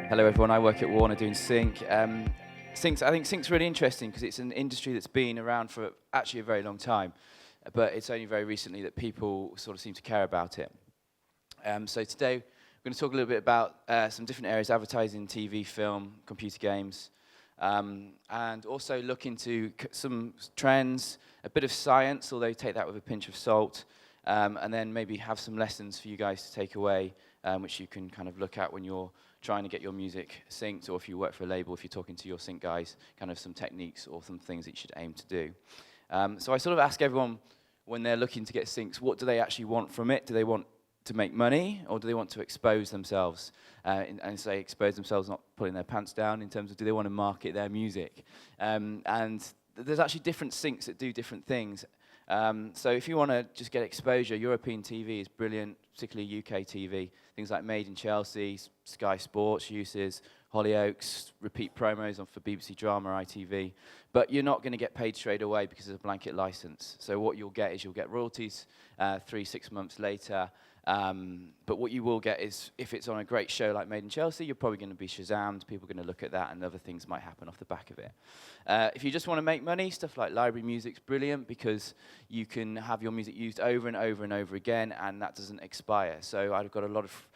Hello everyone, I work at Warner doing Sync. I think Sync's really interesting because it's an industry that's been around for actually a very long time, but it's only very recently that people sort of seem to care about it. So today we're going to talk a little bit about some different areas: advertising, TV, film, computer games, and also look into some trends, a bit of science, although take that with a pinch of salt, and then maybe have some lessons for you guys to take away, which you can kind of look at when you're trying to get your music synced, or if you work for a label, if you're talking to your sync guys, kind of some techniques or some things that you should aim to do. So I sort of ask everyone when they're looking to get syncs, what do they actually want from it? Do they want to make money, or do they want to expose themselves? And say expose themselves, not pulling their pants down, in terms of do they want to market their music? And there's actually different syncs that do different things. So if you want to just get exposure, European TV is brilliant, particularly UK TV. Things like Made in Chelsea, Sky Sports uses, Hollyoaks, repeat promos for BBC Drama, ITV. But you're not going to get paid straight away because it's a blanket license. So what you'll get is you'll get royalties 3-6 months later. But what you will get is, if it's on a great show like Made in Chelsea, you're probably going to be Shazammed, people are going to look at that, and other things might happen off the back of it. If you just want to make money, stuff like library music's brilliant, because you can have your music used over and over and over again, and that doesn't expire. So I've got a lot of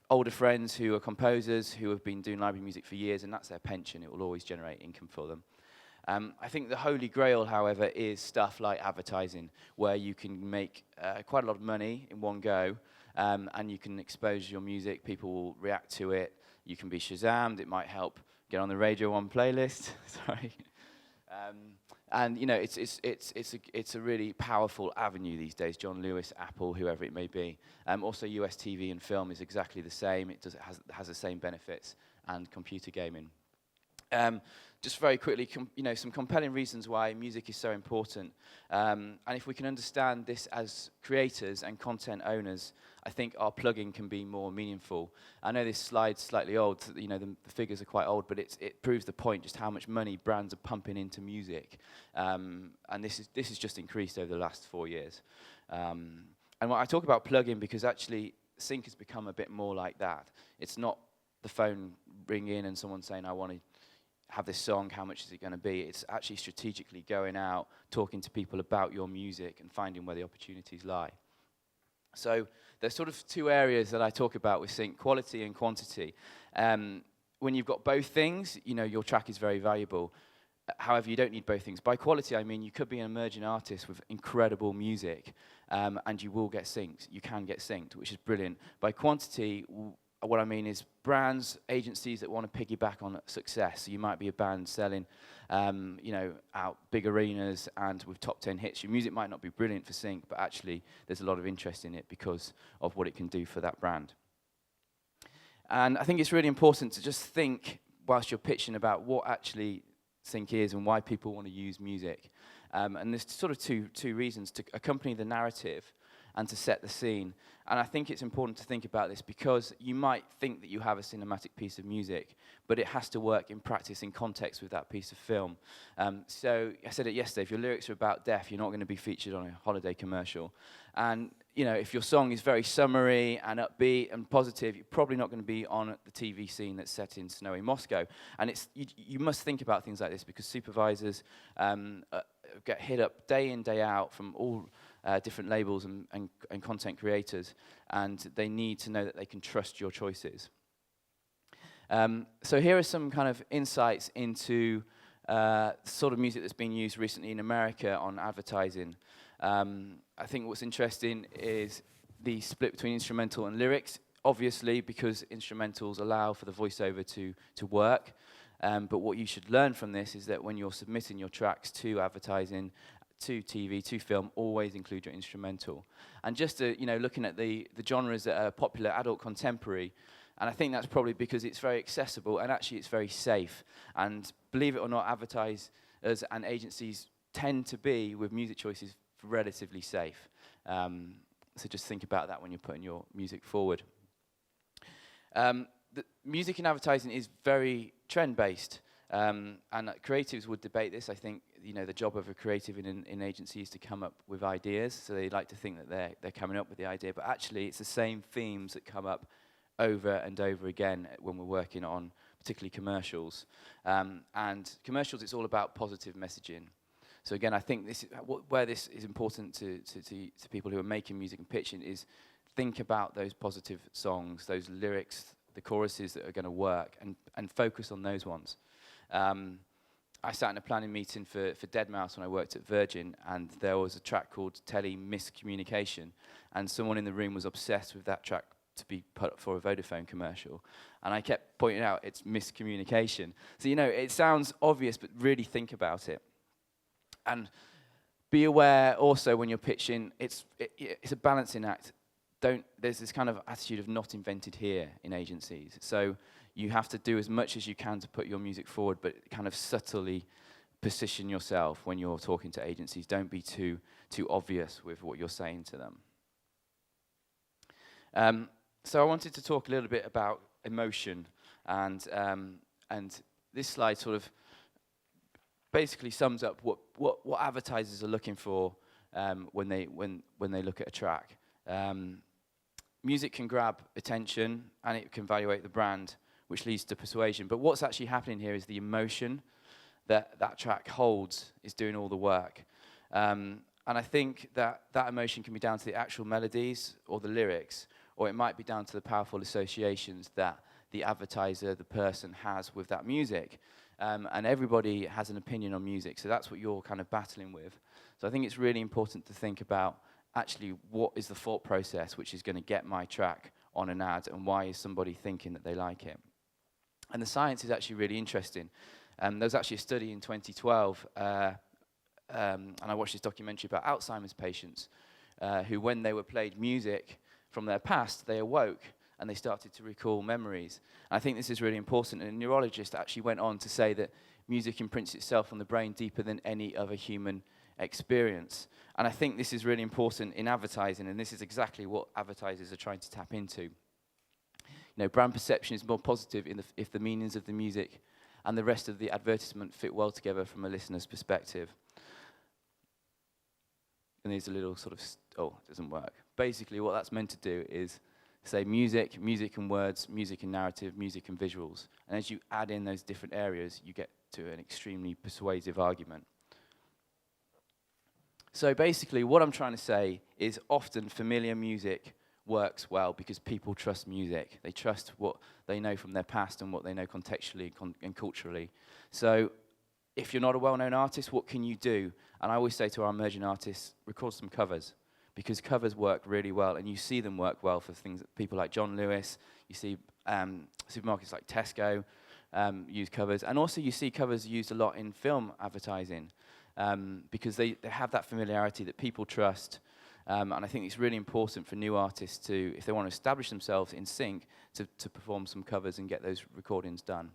older friends who are composers who have been doing library music for years, and that's their pension. It will always generate income for them. I think the holy grail, however, is stuff like advertising, where you can make quite a lot of money in one go, and you can expose your music, people will react to it, you can be Shazammed, it might help get on the Radio 1 playlist, sorry. And you know, it's a really powerful avenue these days. John Lewis, Apple, whoever it may be. Also US TV and film is exactly the same, it has the same benefits, and computer gaming. Just very quickly, some compelling reasons why music is so important. And if we can understand this as creators and content owners, I think our plugging can be more meaningful. I know this slide's slightly old, the figures are quite old, but it proves the point, just how much money brands are pumping into music. And this has just increased over the last 4 years. And when I talk about plugging, because actually sync has become a bit more like that. It's not the phone ringing and someone saying, I want to have this song, how much is it going to be? It's actually strategically going out, talking to people about your music and finding where the opportunities lie. So there's sort of two areas that I talk about with sync, quality and quantity. When you've got both things, your track is very valuable. However, you don't need both things. By quality, I mean you could be an emerging artist with incredible music, and you will get synced. You can get synced, which is brilliant. By quantity, what I mean is brands, agencies that want to piggyback on success. So you might be a band selling, out big arenas and with top 10 hits. Your music might not be brilliant for sync, but actually there's a lot of interest in it because of what it can do for that brand. And I think it's really important to just think, whilst you're pitching, about what actually sync is and why people want to use music. And there's sort of two reasons: to accompany the narrative and to set the scene. And I think it's important to think about this, because you might think that you have a cinematic piece of music, but it has to work in practice, in context with that piece of film. So I said it yesterday, if your lyrics are about death, you're not going to be featured on a holiday commercial. And if your song is very summery and upbeat and positive, you're probably not going to be on the TV scene that's set in snowy Moscow. And you must think about things like this, because supervisors get hit up day in, day out from all different labels and content creators, and they need to know that they can trust your choices. So here are some kind of insights into sort of music that's been used recently in America on advertising. I think what's interesting is the split between instrumental and lyrics, obviously because instrumentals allow for the voiceover to work. But what you should learn from this is that when you're submitting your tracks to advertising, to TV, to film, always include your instrumental. And just looking at the genres that are popular, adult contemporary, and I think that's probably because it's very accessible and actually it's very safe. And believe it or not, advertisers and agencies tend to be, with music choices, relatively safe. So just think about that when you're putting your music forward. The music in advertising is very trend-based. And creatives would debate this. I think the job of a creative in agency is to come up with ideas. So they like to think that they're coming up with the idea, but actually it's the same themes that come up over and over again when we're working on particularly commercials. And commercials, it's all about positive messaging. So again, I think this is where this is important to people who are making music and pitching is think about those positive songs, those lyrics, the choruses that are going to work, and focus on those ones. I sat in a planning meeting for Deadmau5 when I worked at Virgin, and there was a track called Tele Miscommunication, and someone in the room was obsessed with that track to be put up for a Vodafone commercial. And I kept pointing out it's miscommunication. So, you know, it sounds obvious, but really think about it. And be aware also when you're pitching, it's a balancing act. There's this kind of attitude of not invented here in agencies. So you have to do as much as you can to put your music forward, but kind of subtly position yourself when you're talking to agencies. Don't be too obvious with what you're saying to them. So I wanted to talk a little bit about emotion, and this slide sort of basically sums up what advertisers are looking for when they look at a track. Music can grab attention and it can evaluate the brand, which leads to persuasion. But what's actually happening here is the emotion that track holds is doing all the work. And I think that emotion can be down to the actual melodies or the lyrics, or it might be down to the powerful associations that the advertiser, the person, has with that music. And everybody has an opinion on music, so that's what you're kind of battling with. So I think it's really important to think about actually what is the thought process which is going to get my track on an ad, and why is somebody thinking that they like it. And the science is actually really interesting. There was actually a study in 2012, and I watched this documentary about Alzheimer's patients who, when they were played music from their past, they awoke and they started to recall memories. And I think this is really important. And a neurologist actually went on to say that music imprints itself on the brain deeper than any other human experience. And I think this is really important in advertising, and this is exactly what advertisers are trying to tap into. You know, brand perception is more positive if the meanings of the music and the rest of the advertisement fit well together from a listener's perspective. And there's a little sort of, it doesn't work. Basically, what that's meant to do is say music and words, music and narrative, music and visuals. And as you add in those different areas, you get to an extremely persuasive argument. So basically, what I'm trying to say is often familiar music works well because people trust music. They trust what they know from their past and what they know contextually and culturally. So if you're not a well-known artist, what can you do? And I always say to our emerging artists, record some covers, because covers work really well, and you see them work well for things that people like John Lewis. You see supermarkets like Tesco use covers, and also you see covers used a lot in film advertising. Because they have that familiarity that people trust, and I think it's really important for new artists to, if they want to establish themselves in sync, to perform some covers and get those recordings done.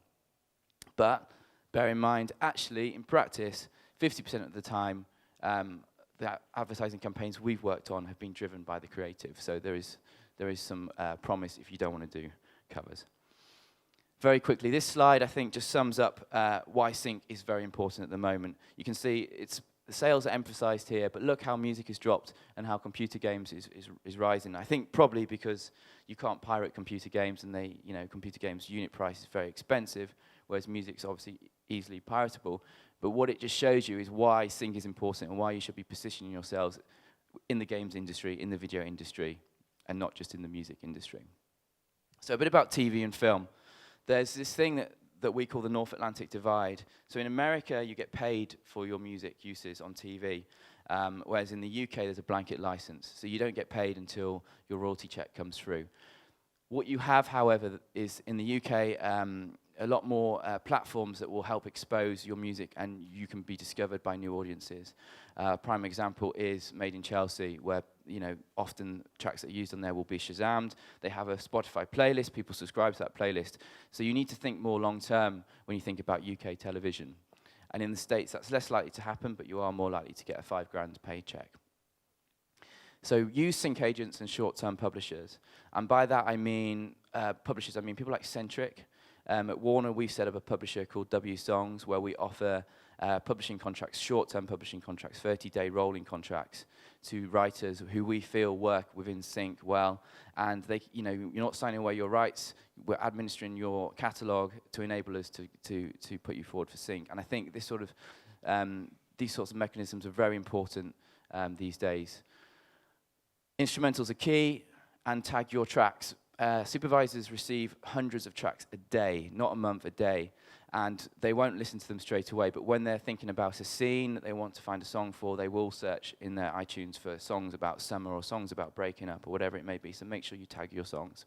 But bear in mind, actually, in practice, 50% of the time, the advertising campaigns we've worked on have been driven by the creative. So there is some promise if you don't want to do covers. Very quickly, this slide, I think, just sums up why sync is very important at the moment. You can see the sales are emphasized here, but look how music has dropped and how computer games is rising. I think probably because you can't pirate computer games, and computer games unit price is very expensive, whereas music's obviously easily piratable. But what it just shows you is why sync is important and why you should be positioning yourselves in the games industry, in the video industry, and not just in the music industry. So a bit about TV and film. There's this thing that we call the North Atlantic divide. So in America, you get paid for your music uses on TV, whereas in the UK, there's a blanket license. So you don't get paid until your royalty check comes through. What you have, however, is in the UK, a lot more platforms that will help expose your music, and you can be discovered by new audiences. Prime example is Made in Chelsea, where often tracks that are used on there will be Shazammed. They have a Spotify playlist. People subscribe to that playlist. So you need to think more long-term when you think about UK television. And in the States, that's less likely to happen, but you are more likely to get a $5,000 paycheck. So use sync agents and short-term publishers. And by that, I mean publishers. I mean people like Centric. At Warner, we've set up a publisher called W Songs, where we offer publishing contracts, short-term publishing contracts, 30-day rolling contracts to writers who we feel work within Sync well, and they, you're not signing away your rights. We're administering your catalog to enable us to put you forward for Sync. And I think this sort of these sorts of mechanisms are very important these days. Instrumentals are key, and tag your tracks. Supervisors receive hundreds of tracks a day, not a month, a day, and they won't listen to them straight away, but when they're thinking about a scene that they want to find a song for, they will search in their iTunes for songs about summer or songs about breaking up or whatever it may be, so make sure you tag your songs.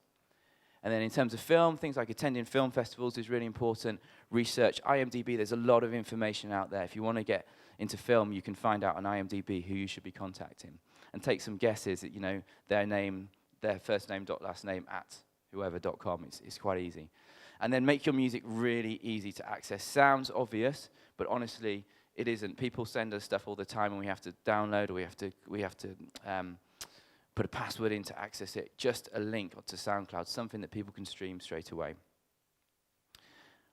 And then in terms of film, things like attending film festivals is really important. Research, IMDb, there's a lot of information out there. If you want to get into film, you can find out on IMDb who you should be contacting. And take some guesses at, their name, their first name dot last name at whoever.com. It's quite easy. And then make your music really easy to access. Sounds obvious, but honestly, it isn't. People send us stuff all the time, and we have to download, or we have to put a password in to access it. Just a link to SoundCloud, something that people can stream straight away.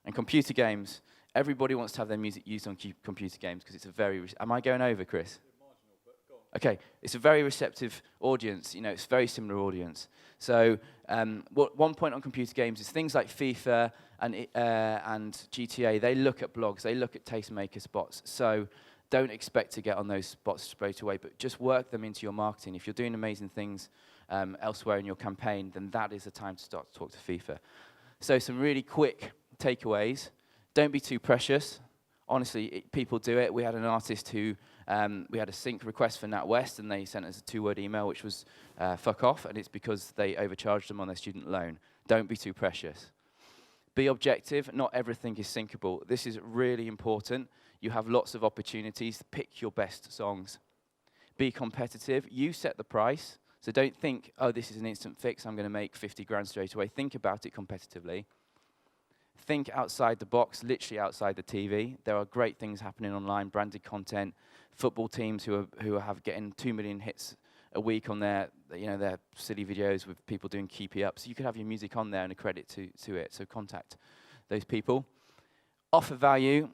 And computer games. Everybody wants to have their music used on computer games because it's a very... Am I going over, Chris? Okay, it's a very receptive audience. It's a very similar audience. So one point on computer games is things like FIFA and GTA. They look at blogs. They look at tastemaker spots. So don't expect to get on those spots straight away, but just work them into your marketing. If you're doing amazing things elsewhere in your campaign, then that is the time to start to talk to FIFA. So some really quick takeaways. Don't be too precious. Honestly, people do it. We had an artist who, we had a sync request for NatWest, and they sent us a 2-word email, which was fuck off, and it's because they overcharged them on their student loan. Don't be too precious. Be objective. Not everything is syncable. This is really important. You have lots of opportunities. Pick your best songs. Be competitive. You set the price. So don't think, oh, this is an instant fix. I'm going to make 50 grand straight away. Think about it competitively. Think outside the box, literally outside the TV. There are great things happening online, branded content, football teams who are getting 2 million hits a week on their silly videos with people doing keepy up. So you could have your music on there and a credit to it. So contact those people. Offer value.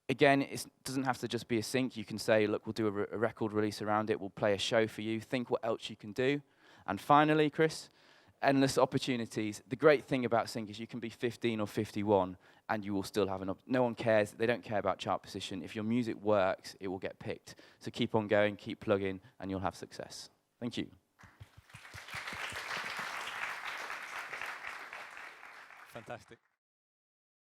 Again, it doesn't have to just be a sync. You can say, look, we'll do a record release around it. We'll play a show for you. Think what else you can do. And finally, Chris, endless opportunities. The great thing about sync is you can be 15 or 51 and you will still have no one cares. They don't care about chart position. If your music works, it will get picked. So keep on going, keep plugging, and you'll have success. Thank you. Fantastic.